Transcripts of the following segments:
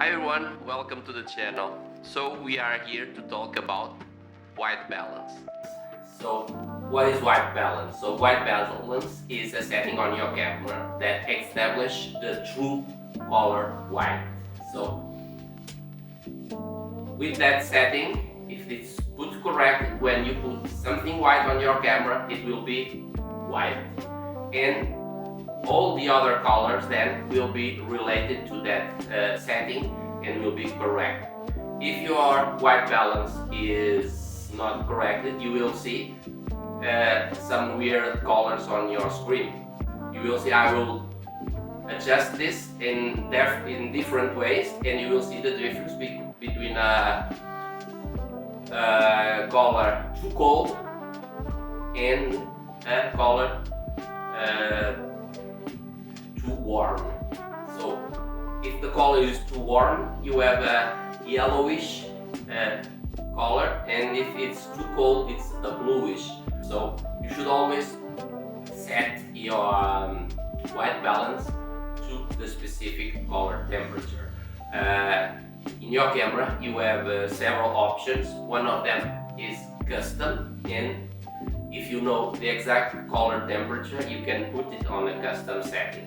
Hi everyone, welcome to the channel. So we are here to talk about white balance. So what is white balance? So white balance is a setting on your camera that establishes the true color white. So with that setting, if it's put correct, when you put something white on your camera, it will be white. And all the other colors then will be related to that setting and will be correct. If your white balance is not corrected, you will see some weird colors on your screen. You will see I will adjust this in different ways, and you will see the difference between a color too cold and a color too warm. So if the color is too warm, you have a yellowish color, and if it's too cold, it's a bluish. So you should always set your white balance to the specific color temperature. In your camera you have several options. One of them is custom, and if you know the exact color temperature, you can put it on a custom setting.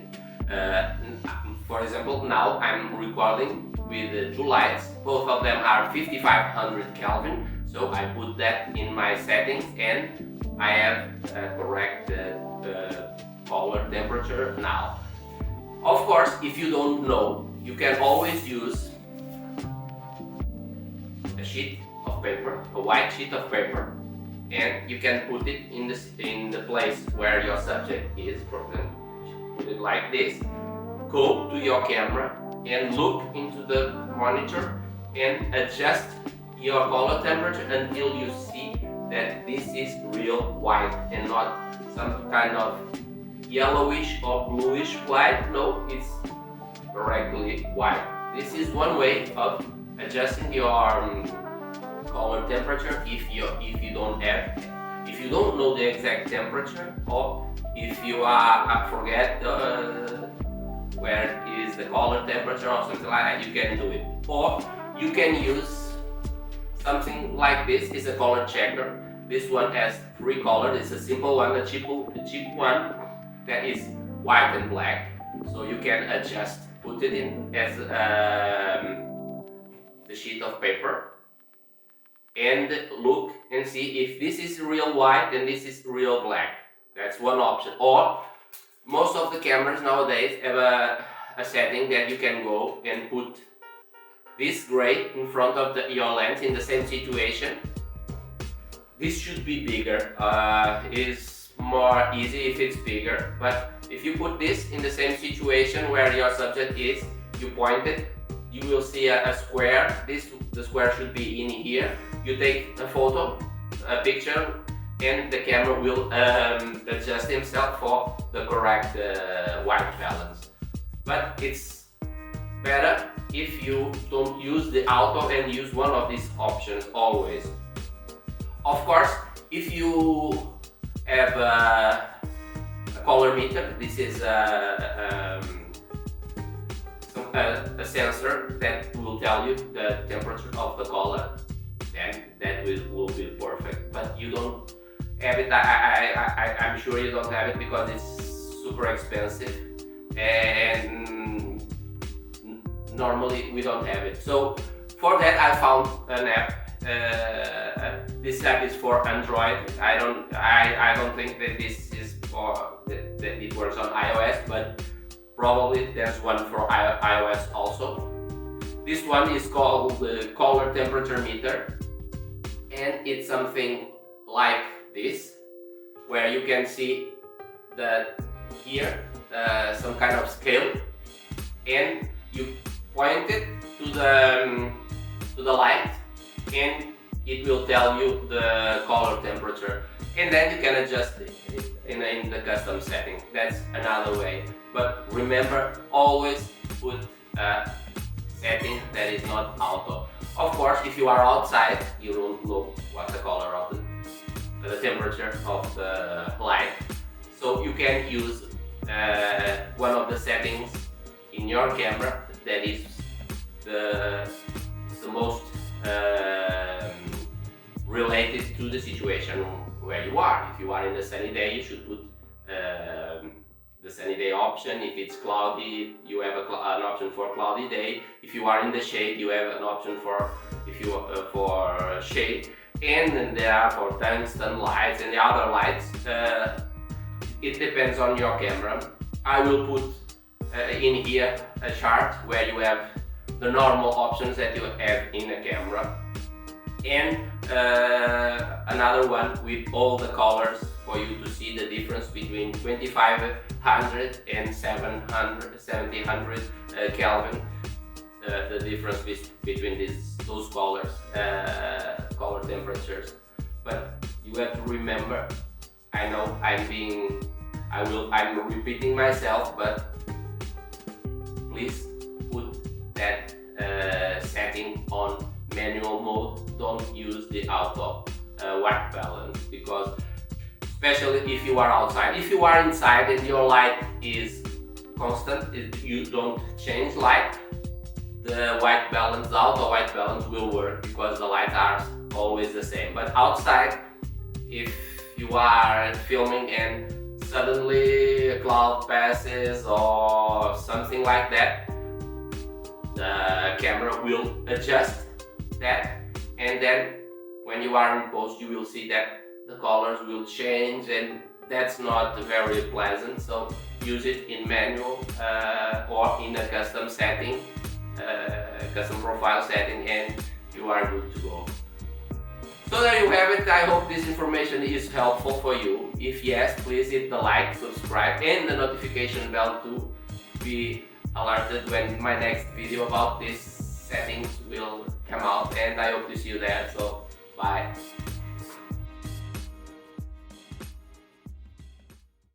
For example, now I'm recording with two lights. Both of them are 5500 Kelvin, so I put that in my settings and I have a correct color temperature now. Of course, if you don't know, you can always use a sheet of paper, a white sheet of paper, and you can put it in the place where your subject is. Put it like this. Go to your camera and look into the monitor and adjust your color temperature until you see that this is real white and not some kind of yellowish or bluish white. No, it's correctly white. This is one way of adjusting your color temperature if you don't know the exact temperature, or if you forget where is the color temperature or something like that, you can do it. Or you can use something like this. Is a color checker. This one has three colors. It's a simple one, a cheap one that is white and black. So you can adjust, put it in as the sheet of paper and look and see if this is real white and this is real black. That's one option. Or most of the cameras nowadays have a setting that you can go and put this gray in front of your lens in the same situation. This should be bigger. Is more easy if it's bigger, but if you put this in the same situation where your subject is, you point it, you will see a square. The square should be in here. You take a photo, a picture, and the camera will adjust himself for the correct white balance. But it's better if you don't use the auto and use one of these options always. Of course, if you have a color meter, this is a sensor that will tell you the temperature of the color, then that will be perfect. But you don't have it. I'm sure you don't have it because it's super expensive, and normally we don't have it. So for that I found an app. This app is for Android. I don't think that this is for that it works on iOS, but probably there's one for iOS also. This one is called the color temperature meter, and it's something like this, where you can see that here some kind of scale, and you point it to the light, and it will tell you the color temperature, and then you can adjust it in the custom setting. That's another way. But remember, always put a setting that is not auto. Of course, if you are outside, you don't know what the color of the temperature of the light, so you can use one of the settings in your camera that is the the most related to the situation where you are. If you are in a sunny day, you should put the sunny day option. If it's cloudy, you have an option for cloudy day. If you are in the shade, you have an option for for shade. And then there are for tungsten lights and the other lights. It depends on your camera. I will put in here a chart where you have the normal options that you have in a camera, and another one with all the colors for you to see the difference between 2500 and 1700 Kelvin, the difference between those colors, color temperatures. But you have to remember, I know I'm repeating myself, but please put that setting on manual mode. Don't use the auto white balance, because especially if you are outside. If you are inside and your light is constant, you don't change light, the white balance, the auto white balance will work because the lights are always the same. But outside, if you are filming and suddenly a cloud passes or something like that, the camera will adjust that, and then when you are in post you will see that the colors will change, and that's not very pleasant. So use it in manual or in a custom setting, custom profile setting, and you are good to go. So there you have it. I hope this information is helpful for you. If yes, please hit the like, subscribe, and the notification bell to be alerted when my next video about these settings will come out, and I hope to see you there. So